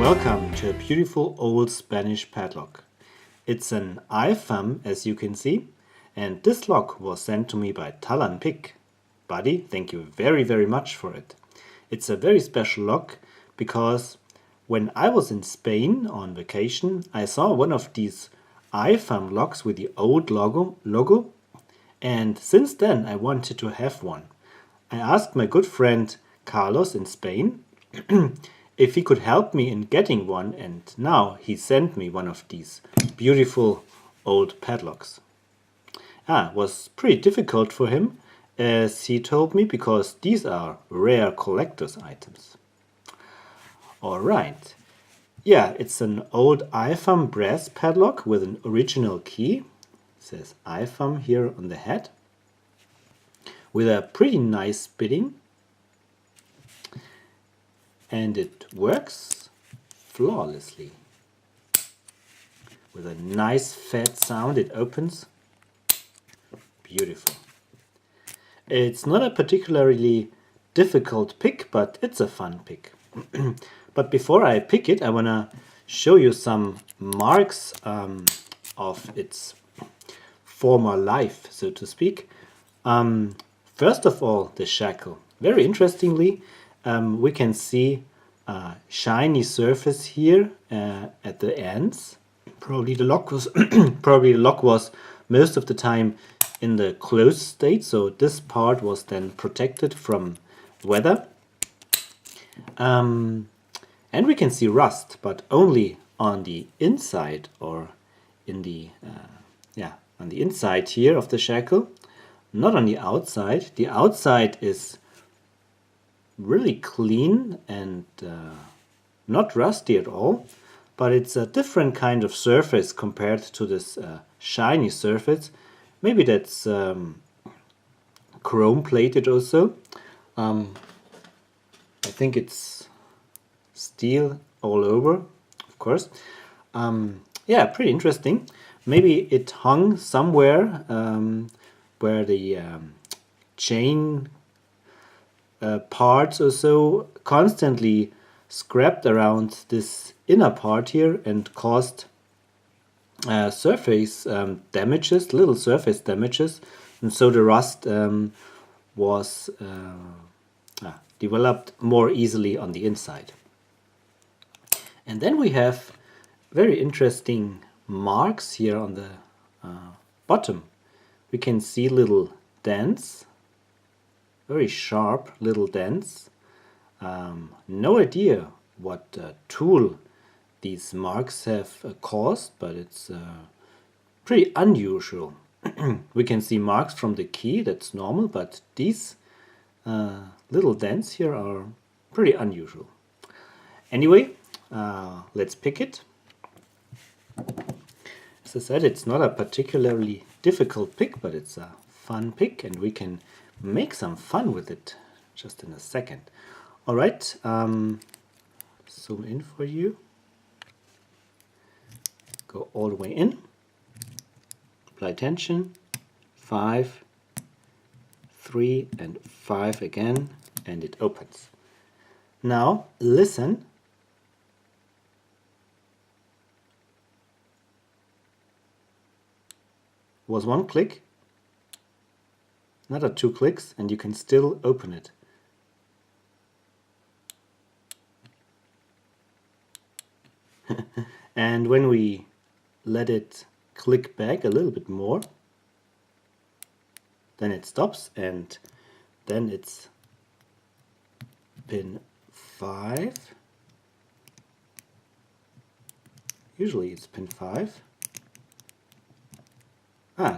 Welcome to a beautiful old Spanish padlock. It's an IFAM, as you can see, and this lock was sent to me by Tallan Pick. Buddy, thank you very much for it. It's a very special lock because when I was in Spain on vacation, I saw one of these IFAM locks with the old logo, and since then I wanted to have one. I asked my good friend Carlos in Spain if he could help me in getting one, and now he sent me one of these beautiful old padlocks. It was pretty difficult for him, as he told me, because these are rare collector's items. Alright, yeah, it's an old IFAM brass padlock with an original key. It says IFAM here on the head, with a pretty nice bitting. And it works flawlessly. With a nice fat sound it opens. Beautiful. It's not a particularly difficult pick, but it's a fun pick. But before I pick it, I want to show you some marks of its former life, so to speak. First of all, the shackle. Very interestingly, we can see a shiny surface here at the ends. Probably the lock was most of the time in the closed state, so this part was then protected from weather. And we can see rust, but only on the inside, or in the on the inside here of the shackle, not on the outside. The outside is really clean and not rusty at all, but it's a different kind of surface compared to this shiny surface. Maybe that's chrome plated also. I think it's steel all over, of course. Yeah, pretty interesting. Maybe it hung somewhere where the chain parts or so constantly scrapped around this inner part here and caused surface damages, little surface damages, and so the rust was developed more easily on the inside. And then we have very interesting marks here on the bottom. We can see little dents, very sharp little dents. No idea what tool these marks have caused, but it's pretty unusual. We can see marks from the key, that's normal, but these little dents here are pretty unusual. Anyway, let's pick it. As I said, it's not a particularly difficult pick, but it's a fun pick, and we can make some fun with it just in a second. Alright, zoom in for you. Go all the way in. Apply tension. 5, 3 and 5 again, and it opens. Now listen. Was one click. Another 2 clicks, and you can still open it. And when we let it click back a little bit more, then it stops, and then it's pin 5. Usually it's pin 5.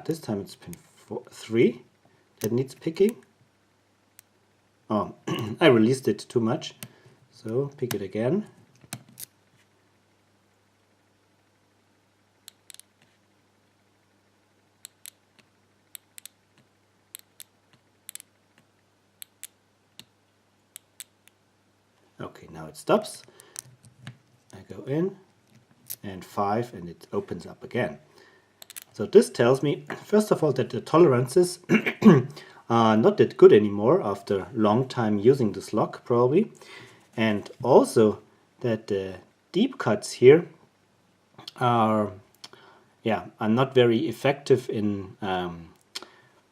This time it's pin 3. That needs picking. Oh, I released it too much, so pick it again. Okay, now it stops. I go in, and 5, and it opens up again. So this tells me, first of all, that the tolerances are not that good anymore after a long time using this lock, probably. And also that the deep cuts here are not very effective in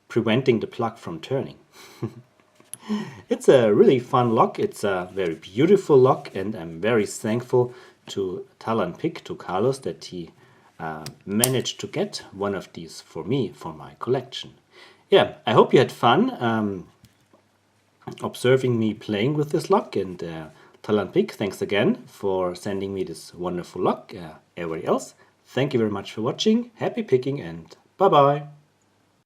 preventing the plug from turning. It's a really fun lock. It's a very beautiful lock, and I'm very thankful to Tallan Pick, to Carlos, that he managed to get one of these for me, for my collection. Yeah, I hope you had fun observing me playing with this lock, and Tallan Pick, thanks again for sending me this wonderful lock. Everybody else, thank you very much for watching. Happy picking, and bye-bye.